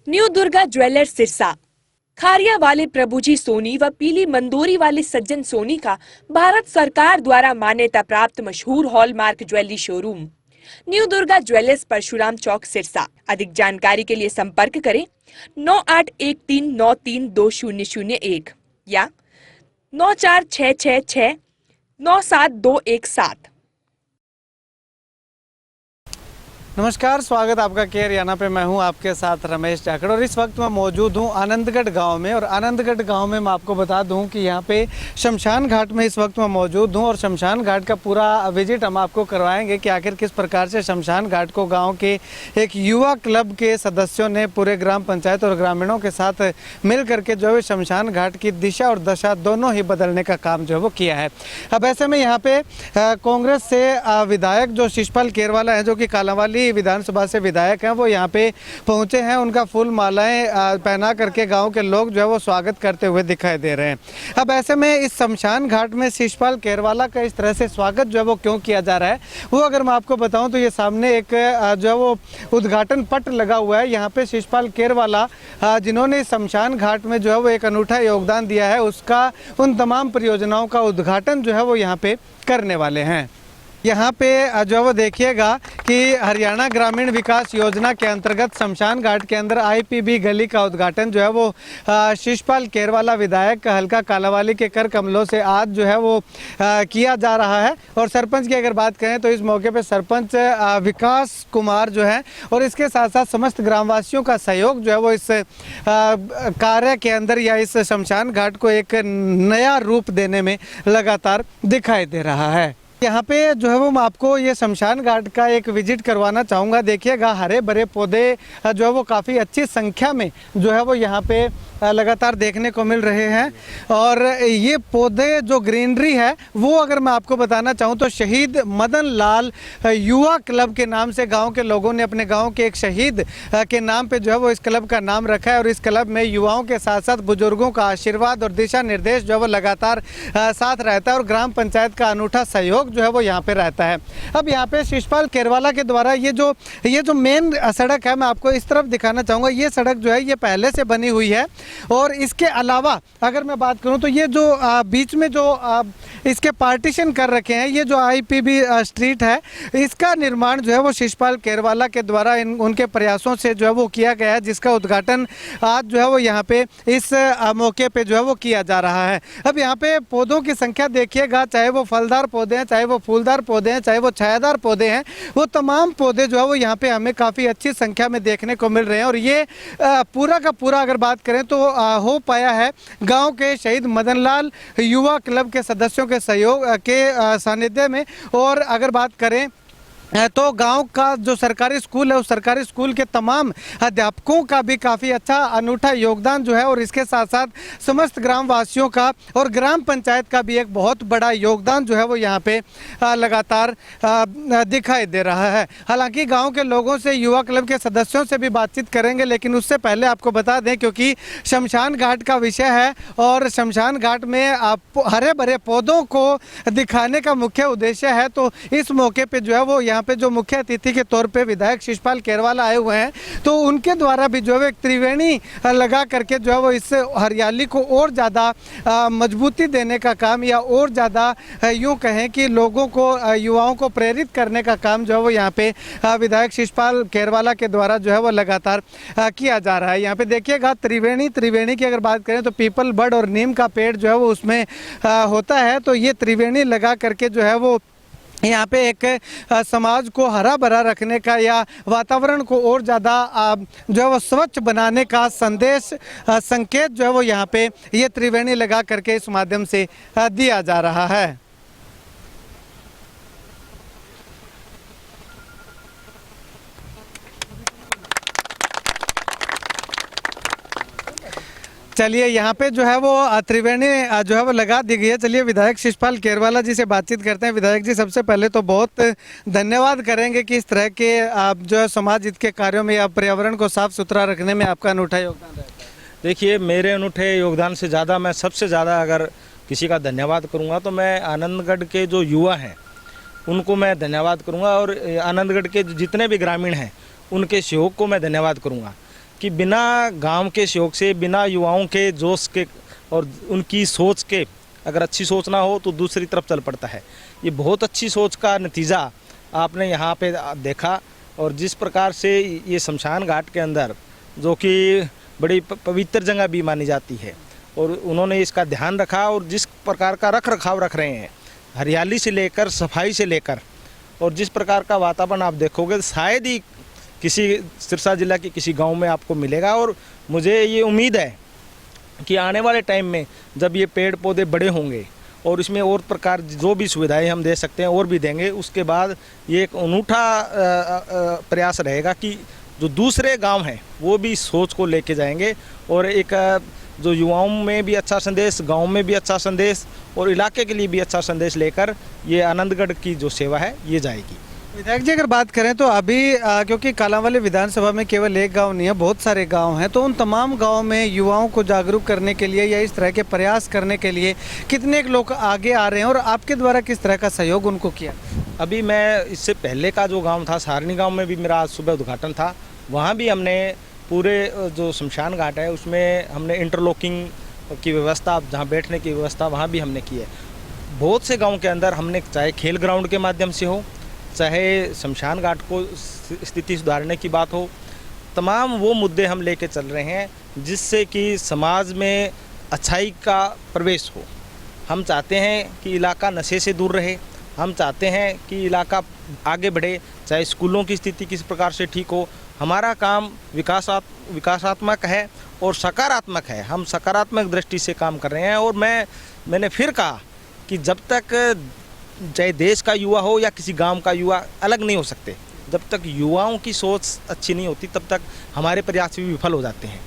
New Durga jewellers Sirsa. Kharia वाले प्रभुजी सोनी व पीली मंदोरी वाले सज्जन सोनी का भारत सरकार द्वारा मान्यता प्राप्त मशहूर hallmark jewellery showroom new Durga jewellers Parshuram Chowk Sirsa. अधिक जानकारी के लिए संपर्क करें 9813932001 या 9466697217। नमस्कार, स्वागत आपका केयर याना पे। मैं हूं आपके साथ रमेश जाखड़ और इस वक्त मैं मौजूद हूं आनंदगढ़ गांव में। और आनंदगढ़ गांव में मैं आपको बता दूं कि यहां पे शमशान घाट में इस वक्त मैं मौजूद हूं और शमशान घाट का पूरा विजिट हम आपको करवाएंगे कि आखिर किस प्रकार से शमशान घाट को गांव के एक युवा क्लब के सदस्यों ने पूरे ग्राम पंचायत और ग्रामीणों के साथ मिल करके जो है शमशान घाट की दिशा और दशा दोनों ही बदलने का काम जो है वो किया है। अब ऐसे में यहाँ पे कांग्रेस से विधायक जो शिषपाल केरवाला है, जो कि कालांवाली विधानसभा से विधायक हैं, वो यहाँ पे पहुंचे हैं। उनका फूल मालाएं पहना करके गांव के लोग जो है वो स्वागत करते हुए दिखाई दे रहे हैं। अब ऐसे में इस शमशान घाट में शिषपाल केरवाला का इस तरह से स्वागत जो है वो क्यों किया जा रहा है, वो अगर मैं आपको बताऊं तो ये सामने एक जो है वो उद्घाटन पट लगा हुआ है। यहाँ पे शिषपाल केरवाला जिन्होंने इस शमशान घाट में जो है वो एक अनूठा योगदान दिया है, उसका उन तमाम परियोजनाओं का उद्घाटन जो है वो यहाँ पे करने वाले हैं। यहाँ पे जो है वो देखिएगा कि हरियाणा ग्रामीण विकास योजना के अंतर्गत शमशान घाट के अंदर आईपीबी गली का उद्घाटन जो है वो शिषपाल केरवाला विधायक हल्का कालांवाली के कर कमलों से आज जो है वो किया जा रहा है। और सरपंच की अगर बात करें तो इस मौके पे सरपंच विकास कुमार जो है और इसके साथ साथ समस्त ग्रामवासियों का सहयोग जो है वो इस कार्य के अंदर या इस शमशान घाट को एक नया रूप देने में लगातार दिखाई दे रहा है। यहाँ पे जो है वो मैं आपको ये शमशान घाट का एक विजिट करवाना चाहूँगा। देखिएगा हरे भरे पौधे जो है वो काफ़ी अच्छी संख्या में जो है वो यहाँ पे लगातार देखने को मिल रहे हैं। और ये पौधे जो ग्रीनरी है वो अगर मैं आपको बताना चाहूँ तो शहीद मदन लाल युवा क्लब के नाम से गांव के लोगों ने अपने गांव के एक शहीद के नाम पे जो है वो इस क्लब का नाम रखा है। और इस क्लब में युवाओं के साथ साथ बुजुर्गों का आशीर्वाद और दिशा निर्देश जो है वो लगातार साथ रहता है और ग्राम पंचायत का अनूठा सहयोग जो है वो यहाँ पे रहता है। अब यहाँ पे शिषपाल केरवाला के द्वारा ये जो मेन सड़क है, मैं आपको इस तरफ दिखाना चाहूँगा। ये सड़क जो है ये पहले से बनी हुई है। और इसके अलावा अगर मैं बात करूं तो ये जो बीच में जो इसके पार्टीशन कर रखे हैं, ये जो आईपीबी स्ट्रीट है, इसका निर्माण जो है वो शिषपाल केरवाला के द्वारा उनके प्रयासों से जो है वो किया गया है, जिसका उद्घाटन आज जो है वो यहाँ पे इस मौके पे जो है वो किया जा रहा है। अब यहाँ पे पौधों की संख्या देखिएगा, चाहे वो फलदार पौधे हैं, चाहे वो फूलदार पौधे हैं, चाहे वो छायादार पौधे हैं, वो तमाम पौधे जो है वो यहाँ पे हमें काफ़ी अच्छी संख्या में देखने को मिल रहे हैं। और ये पूरा का पूरा अगर बात करें तो हो पाया है गांव के शहीद मदन लाल युवा क्लब के सदस्यों के सहयोग के सानिध्य में। और अगर बात करें तो गांव का जो सरकारी स्कूल है उस सरकारी स्कूल के तमाम अध्यापकों का भी काफ़ी अच्छा अनूठा योगदान जो है और इसके साथ साथ समस्त ग्रामवासियों का और ग्राम पंचायत का भी एक बहुत बड़ा योगदान जो है वो यहाँ पे लगातार दिखाई दे रहा है। हालांकि गांव के लोगों से, युवा क्लब के सदस्यों से भी बातचीत करेंगे, लेकिन उससे पहले आपको बता दें क्योंकि शमशान घाट का विषय है और शमशान घाट में हरे भरे पौधों को दिखाने का मुख्य उद्देश्य है, तो इस मौके पर जो है वो यहाँ पे जो मुख्य अतिथि के तौर पे विधायक शिषपाल केरवाला आए हुए हैं, तो उनके द्वारा भी जो है एक त्रिवेणी लगा करके जो है वो इस हरियाली को और ज़्यादा मजबूती देने का काम या और ज़्यादा यूँ कहें कि लोगों को, युवाओं को प्रेरित करने का काम जो है वो यहाँ पे विधायक शिषपाल केरवाला के द्वारा जो है वो लगातार किया जा रहा है। यहाँ पे देखिएगा त्रिवेणी की अगर बात करें तो पीपल, बड़ और नीम का पेड़ जो है वो उसमें होता है। तो ये त्रिवेणी लगा करके जो है वो यहाँ पे एक समाज को हरा भरा रखने का या वातावरण को और ज़्यादा जो है वो स्वच्छ बनाने का संदेश, संकेत जो है वो यहाँ पे ये त्रिवेणी लगा करके इस माध्यम से दिया जा रहा है। चलिए यहाँ पे जो है वो त्रिवेणी जो है वो लगा दी गई है। चलिए विधायक शिषपाल केरवाला जी से बातचीत करते हैं। विधायक जी, सबसे पहले तो बहुत धन्यवाद करेंगे कि इस तरह के आप जो है समाज हित के कार्यों में या पर्यावरण को साफ सुथरा रखने में आपका अनूठा योगदान रहता है। देखिए, मेरे अनूठे योगदान से ज़्यादा मैं सबसे ज़्यादा अगर किसी का धन्यवाद करूँगा तो मैं आनंदगढ़ के जो युवा हैं उनको मैं धन्यवाद करूँगा और आनंदगढ़ के जितने भी ग्रामीण हैं उनके सहयोग को मैं धन्यवाद करूँगा। कि बिना गांव के सहयोग से, बिना युवाओं के जोश के और उनकी सोच के, अगर अच्छी सोच ना हो तो दूसरी तरफ चल पड़ता है। ये बहुत अच्छी सोच का नतीजा आपने यहाँ पे देखा। और जिस प्रकार से ये शमशान घाट के अंदर, जो कि बड़ी पवित्र जगह भी मानी जाती है, और उन्होंने इसका ध्यान रखा और जिस प्रकार का रख रखाव रख रहे हैं, हरियाली से लेकर सफाई से लेकर, और जिस प्रकार का वातावरण आप देखोगे शायद ही किसी सिरसा जिला के किसी गांव में आपको मिलेगा। और मुझे ये उम्मीद है कि आने वाले टाइम में जब ये पेड़ पौधे बड़े होंगे और इसमें और प्रकार जो भी सुविधाएं हम दे सकते हैं और भी देंगे, उसके बाद ये एक अनूठा प्रयास रहेगा कि जो दूसरे गांव हैं वो भी इस सोच को लेके जाएंगे, और एक जो युवाओं में भी अच्छा संदेश, गांव में भी अच्छा संदेश और इलाके के लिए भी अच्छा संदेश लेकर ये आनंदगढ़ की जो सेवा है ये जाएगी। विधायक जी, अगर बात करें तो अभी क्योंकि कालांवाली विधानसभा में केवल एक गांव नहीं है, बहुत सारे गांव हैं, तो उन तमाम गांव में युवाओं को जागरूक करने के लिए या इस तरह के प्रयास करने के लिए कितने लोग आगे आ रहे हैं और आपके द्वारा किस तरह का सहयोग उनको किया? अभी मैं इससे पहले का जो गांव था, सारनी गांव में भी मेरा आज सुबह उद्घाटन था। वहाँ भी हमने पूरे जो शमशान घाट है उसमें हमने इंटरलॉकिंग की व्यवस्था, जहाँ बैठने की व्यवस्था वहाँ भी हमने की है। बहुत से गाँव के अंदर हमने, चाहे खेल ग्राउंड के माध्यम से हो, चाहे शमशान घाट को स्थिति सुधारने की बात हो, तमाम वो मुद्दे हम लेके चल रहे हैं जिससे कि समाज में अच्छाई का प्रवेश हो। हम चाहते हैं कि इलाका नशे से दूर रहे, हम चाहते हैं कि इलाका आगे बढ़े, चाहे स्कूलों की स्थिति किस प्रकार से ठीक हो। हमारा काम विकासात्मक है और सकारात्मक है। हम सकारात्मक दृष्टि से काम कर रहे हैं। और मैंने फिर कहा कि जब तक चाहे देश का युवा हो या किसी गांव का युवा अलग नहीं हो सकते, जब तक युवाओं की सोच अच्छी नहीं होती तब तक हमारे प्रयास भी विफल हो जाते हैं।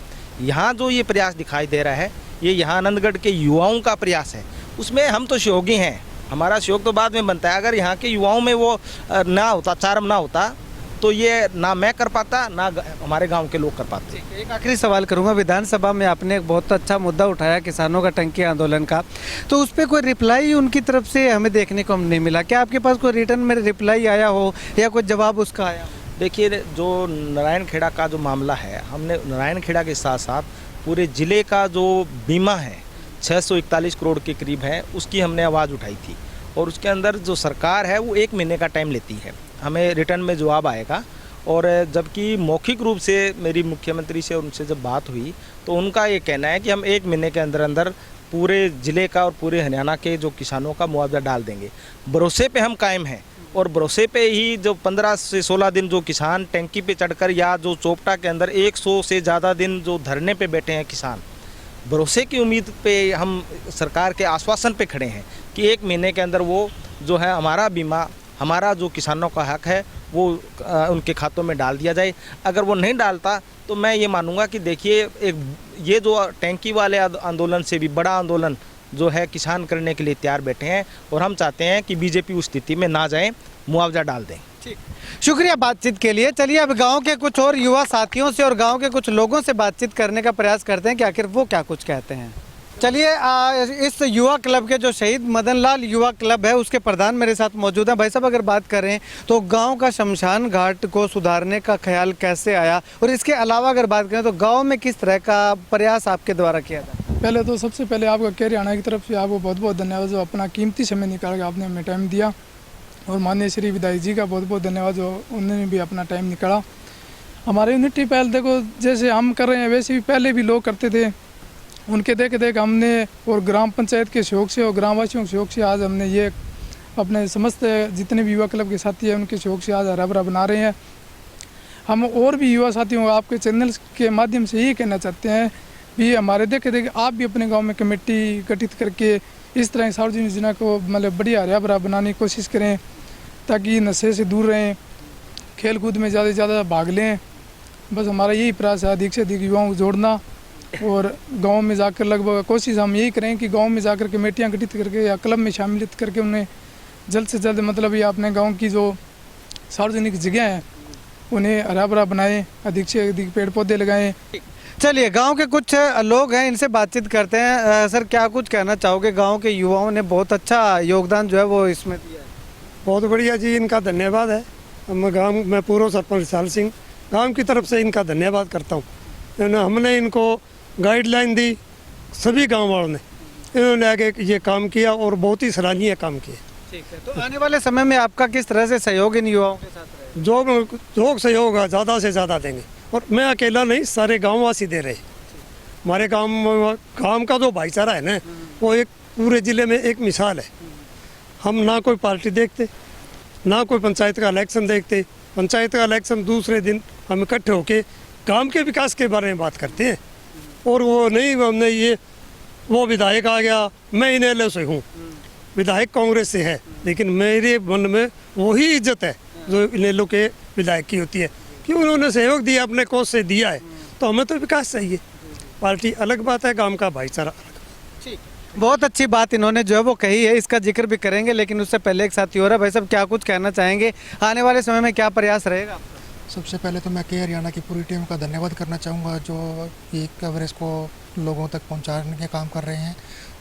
यहाँ जो ये प्रयास दिखाई दे रहा है, ये यहाँ आनंदगढ़ के युवाओं का प्रयास है। उसमें हम तो सहयोगी हैं, हमारा सहयोग तो बाद में बनता है। अगर यहाँ के युवाओं में वो ना होता, चारम ना होता, तो ये ना मैं कर पाता, ना हमारे गांव के लोग कर पाते। एक आखिरी सवाल करूंगा, विधानसभा में आपने एक बहुत अच्छा मुद्दा उठाया किसानों का टंकी आंदोलन का, तो उस पर कोई रिप्लाई उनकी तरफ से हमें देखने को नहीं मिला। क्या आपके पास कोई रिटर्न में रिप्लाई आया हो या कोई जवाब उसका आया? देखिए, जो नारायणखेड़ा का जो मामला है, हमने नारायणखेड़ा के साथ साथ पूरे ज़िले का जो बीमा है 641 करोड़ के करीब है, उसकी हमने आवाज़ उठाई थी। और उसके अंदर जो सरकार है वो 1 महीने का टाइम लेती है, हमें रिटर्न में जवाब आएगा। और जबकि मौखिक रूप से मेरी मुख्यमंत्री से उनसे जब बात हुई तो उनका ये कहना है कि हम 1 महीने के अंदर अंदर पूरे ज़िले का और पूरे हरियाणा के जो किसानों का मुआवजा डाल देंगे। भरोसे पे हम कायम हैं, और भरोसे पे ही जो 15 से 16 दिन जो किसान टैंकी पे चढ़कर या जो चोपटा के अंदर 100 से ज़्यादा दिन जो धरने पे बैठे हैं किसान, भरोसे की उम्मीद पे हम सरकार के आश्वासन पे खड़े हैं कि 1 महीने के अंदर वो जो है हमारा बीमा, हमारा जो किसानों का हक है वो उनके खातों में डाल दिया जाए। अगर वो नहीं डालता तो मैं ये मानूंगा कि देखिए, एक ये जो टैंकी वाले आंदोलन से भी बड़ा आंदोलन जो है किसान करने के लिए तैयार बैठे हैं, और हम चाहते हैं कि बीजेपी उस स्थिति में ना जाए, मुआवजा डाल दें। ठीक, शुक्रिया बातचीत के लिए। चलिए अब गांव के कुछ और युवा साथियों से और गांव के कुछ लोगों से बातचीत करने का प्रयास करते हैं कि आखिर वो क्या कुछ कहते हैं। चलिए, इस युवा क्लब के जो शहीद मदन लाल युवा क्लब है उसके प्रधान मेरे साथ मौजूद हैं। भाई साहब, अगर बात करें तो गांव का शमशान घाट को सुधारने का ख्याल कैसे आया, और इसके अलावा अगर बात करें तो गांव में किस तरह का प्रयास आपके द्वारा किया जाए? पहले तो सबसे पहले आपका केयर हरियाणा की तरफ से आपको बहुत बहुत धन्यवाद, जो अपना कीमती समय निकाल के आपने हमें टाइम दिया। और माननीय श्री विधायक जी का बहुत बहुत धन्यवाद, जो उन्होंने भी अपना टाइम निकाला। हमारे यूनिटी पहल देखो, जैसे हम कर रहे हैं वैसे भी पहले भी लोग करते थे, उनके देख हमने और ग्राम पंचायत के सहयोग से और ग्रामवासियों के सहयोग से आज हमने ये अपने समस्त जितने भी युवा क्लब के साथी हैं उनके सहयोग से आज हरा भरा बना रहे हैं। हम और भी युवा साथियों को आपके चैनल के माध्यम से ये कहना चाहते हैं भी हमारे देखे आप भी अपने गांव में कमेटी गठित करके इस तरह सार्वजनिक योजना को मतलब बढ़िया हरा भरा बनाने की कोशिश करें, ताकि नशे से दूर रहें, खेल कूद में ज़्यादा से ज़्यादा भाग लें। बस हमारा यही प्रयास है, अधिक से अधिक युवाओं को जोड़ना, और गांव में जाकर लगभग कोशिश हम यही करें कि गांव में जाकर कमेटियां गठित करके या क्लब में शामिलित करके उन्हें जल्द से जल्द मतलब ये अपने गांव की जो सार्वजनिक जगह हैं उन्हें हरा भरा बनाएं, अधिक से अधिक पेड़ पौधे लगाएं। चलिए, गांव के कुछ लोग हैं, इनसे बातचीत करते हैं। सर, क्या कुछ कहना चाहोगे? गांव के युवाओं ने बहुत अच्छा योगदान जो है वो इसमें दिया है। बहुत बढ़िया जी, इनका धन्यवाद है। मैं गांव में पूर्व सरपंच विशाल सिंह गांव की तरफ से इनका धन्यवाद करता हूं। हमने इनको गाइडलाइन दी, सभी गांव वालों ने, इन्होंने आगे ये काम किया और बहुत ही सराहनीय काम किया। ठीक है, तो आने वाले समय में आपका किस तरह से सहयोग इन युवाओं के साथ रहेगा? जो सहयोग है ज़्यादा से ज़्यादा देंगे, और मैं अकेला नहीं, सारे गाँववासी दे रहे। हमारे गांव का जो भाईचारा है ना, वो एक पूरे ज़िले में एक मिसाल है। हम ना कोई पार्टी देखते, ना कोई पंचायत का इलेक्शन देखते। पंचायत का इलेक्शन दूसरे दिन हम इकट्ठे होके गांव के विकास के बारे में बात करते हैं। और वो नहीं हमने ये वो विधायक आ गया, मैं इनेलो से हूँ, विधायक कांग्रेस से है, लेकिन मेरे मन में वही इज्जत है जो इनेलो के विधायक की होती है कि उन्होंने सहयोग दिया, अपने कोष से दिया है, तो हमें तो विकास चाहिए। पार्टी अलग बात है, गांव का भाईचारा अलग। बहुत अच्छी बात इन्होंने जो है वो कही है, इसका जिक्र भी करेंगे, लेकिन उससे पहले एक साथी हो रहा है। भाई साहब, क्या कुछ कहना चाहेंगे, आने वाले समय में क्या प्रयास रहेगा आपका? सबसे पहले तो मैं के हरियाणा की पूरी टीम का धन्यवाद करना चाहूँगा जो ये कवरेज को लोगों तक पहुँचाने के काम कर रहे हैं।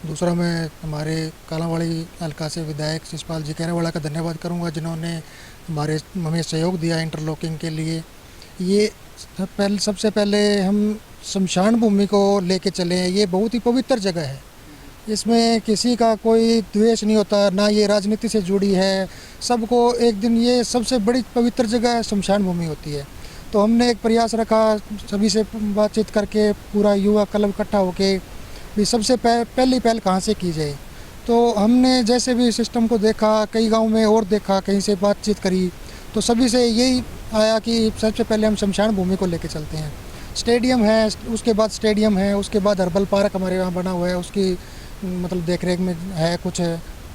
दूसरा, मैं हमारे कालांवाड़ी हल्का से विधायक शिषपाल जी केरावाला का धन्यवाद करूँगा जिन्होंने हमें सहयोग दिया इंटरलॉकिंग के लिए। ये सबसे पहले हम शमशान भूमि को लेके चले हैं। ये बहुत ही पवित्र जगह है, इसमें किसी का कोई द्वेष नहीं होता, ना ये राजनीति से जुड़ी है। सबको एक दिन ये सबसे बड़ी पवित्र जगह शमशान भूमि होती है। तो हमने एक प्रयास रखा, सभी से बातचीत करके पूरा युवा क्लब इकट्ठा होके भी सबसे पहली पहल कहाँ से की जाए। तो हमने जैसे भी सिस्टम को देखा, कई गांव में और देखा, कहीं से बातचीत करी, तो सभी से यही आया कि सबसे पहले हम शमशान भूमि को लेके चलते हैं। स्टेडियम है, उसके बाद स्टेडियम है, उसके बाद हर्बल पार्क हमारे यहाँ बना हुआ है, उसकी मतलब देखरेख में है कुछ,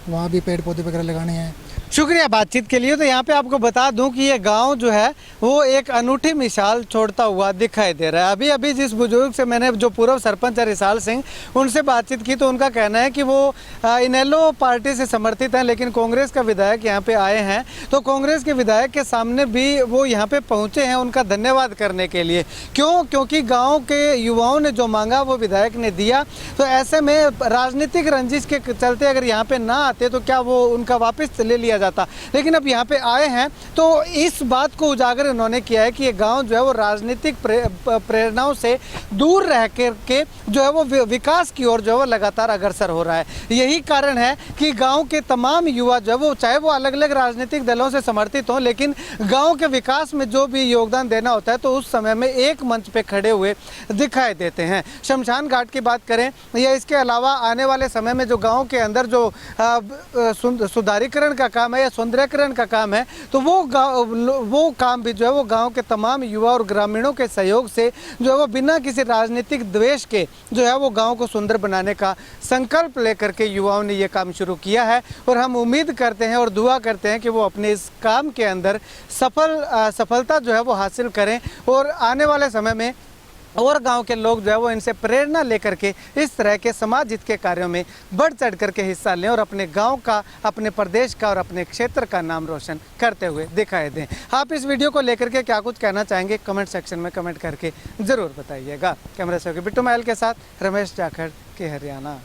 वहाँ भी पेड़ पौधे वगैरह लगाने हैं। शुक्रिया बातचीत के लिए। तो यहाँ पे आपको बता दूं कि ये गांव जो है वो एक अनूठी मिसाल छोड़ता हुआ दिखाई दे रहा है। अभी अभी जिस बुजुर्ग से मैंने, जो पूर्व सरपंच है रिसाल सिंह, उनसे बातचीत की तो उनका कहना है कि वो इनेलो पार्टी से समर्थित हैं, लेकिन कांग्रेस का विधायक यहाँ पे आए हैं, तो कांग्रेस के विधायक के सामने भी वो यहाँ पे पहुँचे हैं उनका धन्यवाद करने के लिए। क्यों? क्योंकि गाँव के युवाओं ने जो मांगा वो विधायक ने दिया। तो ऐसे में राजनीतिक रंजिश के चलते अगर यहाँ पे ना आते तो क्या वो उनका वापस ले लिया जाता, लेकिन अब यहाँ पे आए हैं तो इस बात को उजागर इन्होंने किया है कि ये गांव जो है वो राजनीतिक प्रेरणाओं से दूर रह करके जो है वो विकास की ओर जो है वो लगातार अग्रसर हो रहा है। यही कारण है कि गांव के तमाम युवा जो है वो, चाहे वो अलग अलग राजनीतिक दलों से समर्थित हों, लेकिन गांव के विकास में जो भी योगदान देना होता है तो उस समय में एक मंच पे खड़े हुए दिखाई देते हैं। शमशान घाट की बात करें या इसके अलावा आने वाले समय में जो गाँव के अंदर जो सुधारीकरण का काम है या सौंदर्यकरण का काम है, तो वो काम भी जो है वो गांव के तमाम युवा और ग्रामीणों के सहयोग से जो है वो बिना किसी राजनीतिक द्वेष के जो है वो गांव को सुंदर बनाने का संकल्प लेकर के युवाओं ने ये काम शुरू किया है। और हम उम्मीद करते हैं और दुआ करते हैं कि वो अपने इस काम के अंदर सफलता जो है वो हासिल करें और आने वाले समय में और गांव के लोग जो है वो इनसे प्रेरणा लेकर के इस तरह के समाज हित के कार्यों में बढ़ चढ़ करके हिस्सा लें और अपने गांव का, अपने प्रदेश का और अपने क्षेत्र का नाम रोशन करते हुए दिखाई दें। आप इस वीडियो को लेकर के क्या कुछ कहना चाहेंगे, कमेंट सेक्शन में कमेंट करके ज़रूर बताइएगा। कैमरा से बिट्टू महल के साथ रमेश जाखड़ के हरियाणा।